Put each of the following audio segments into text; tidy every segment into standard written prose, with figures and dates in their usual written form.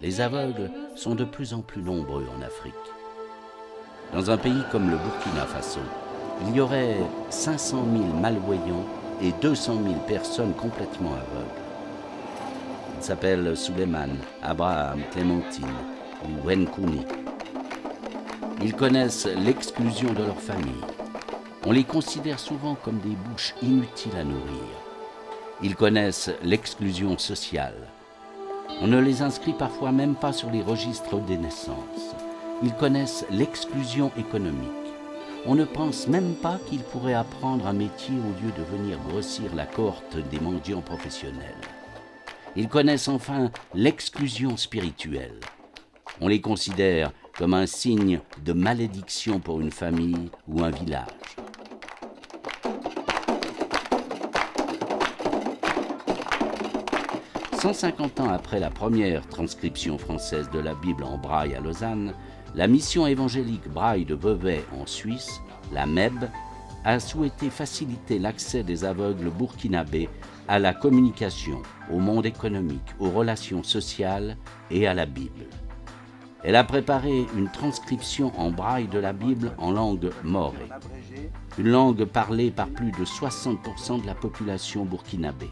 Les aveugles sont de plus en plus nombreux en Afrique. Dans un pays comme le Burkina Faso, il y aurait 500 000 malvoyants et 200 000 personnes complètement aveugles. Ils s'appellent Souleymane, Abraham, Clémentine ou Wenkouni. Ils connaissent l'exclusion de leur famille. On les considère souvent comme des bouches inutiles à nourrir. Ils connaissent l'exclusion sociale. On ne les inscrit parfois même pas sur les registres des naissances. Ils connaissent l'exclusion économique. On ne pense même pas qu'ils pourraient apprendre un métier au lieu de venir grossir la cohorte des mendiants professionnels. Ils connaissent enfin l'exclusion spirituelle. On les considère comme un signe de malédiction pour une famille ou un village. « 150 ans après la première transcription française de la Bible en braille à Lausanne, la mission évangélique Braille de Vevey en Suisse, la MEB, a souhaité faciliter l'accès des aveugles burkinabés à la communication, au monde économique, aux relations sociales et à la Bible. Elle a préparé une transcription en braille de la Bible en langue morée, une langue parlée par plus de 60% de la population burkinabé.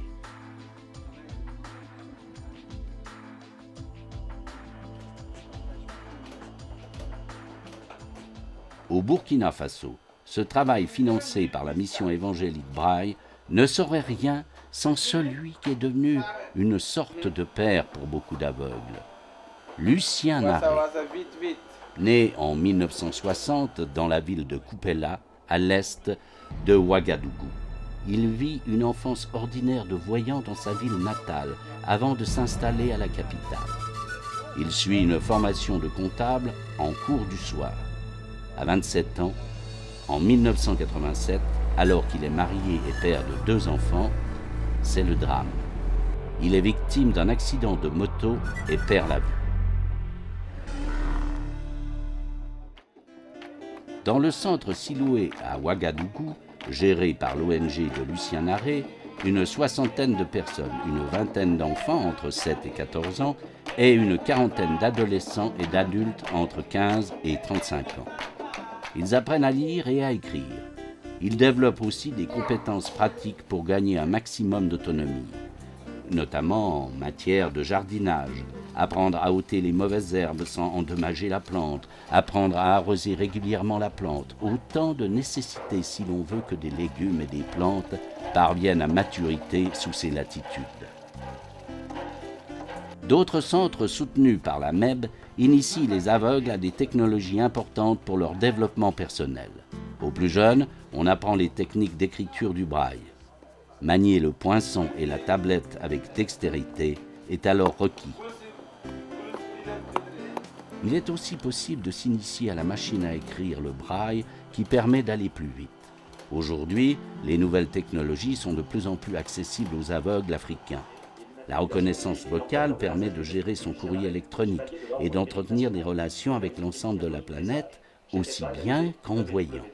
Au Burkina Faso, ce travail financé par la mission évangélique Braille ne serait rien sans celui qui est devenu une sorte de père pour beaucoup d'aveugles. Lucien Naré, né en 1960 dans la ville de Koupela, à l'est de Ouagadougou. Il vit une enfance ordinaire de voyant dans sa ville natale avant de s'installer à la capitale. Il suit une formation de comptable en cours du soir. À 27 ans, en 1987, alors qu'il est marié et père de 2 enfants, c'est le drame. Il est victime d'un accident de moto et perd la vue. Dans le centre Siloué à Ouagadougou, géré par l'ONG de Lucien Naré, une soixantaine de personnes, une vingtaine d'enfants entre 7 et 14 ans et une quarantaine d'adolescents et d'adultes entre 15 et 35 ans. Ils apprennent à lire et à écrire. Ils développent aussi des compétences pratiques pour gagner un maximum d'autonomie, notamment en matière de jardinage, apprendre à ôter les mauvaises herbes sans endommager la plante, apprendre à arroser régulièrement la plante, autant de nécessités si l'on veut que des légumes et des plantes parviennent à maturité sous ces latitudes. D'autres centres soutenus par la MEB initient les aveugles à des technologies importantes pour leur développement personnel. Aux plus jeunes, on apprend les techniques d'écriture du braille. Manier le poinçon et la tablette avec dextérité est alors requis. Il est aussi possible de s'initier à la machine à écrire le braille qui permet d'aller plus vite. Aujourd'hui, les nouvelles technologies sont de plus en plus accessibles aux aveugles africains. La reconnaissance vocale permet de gérer son courrier électronique et d'entretenir des relations avec l'ensemble de la planète, aussi bien qu'en voyant.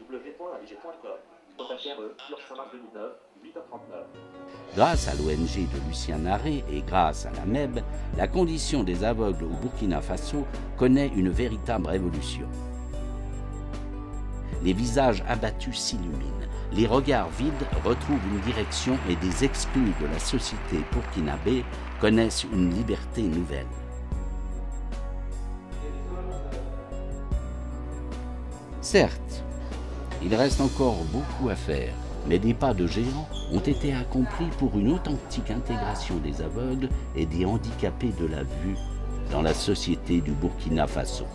Grâce à l'ONG de Lucien Naré et grâce à la MEB, la condition des aveugles au Burkina Faso connaît une véritable révolution. Les visages abattus s'illuminent, les regards vides retrouvent une direction et des exclus de la société burkinabé connaissent une liberté nouvelle. Certes, il reste encore beaucoup à faire, mais des pas de géant ont été accomplis pour une authentique intégration des aveugles et des handicapés de la vue dans la société du Burkina Faso.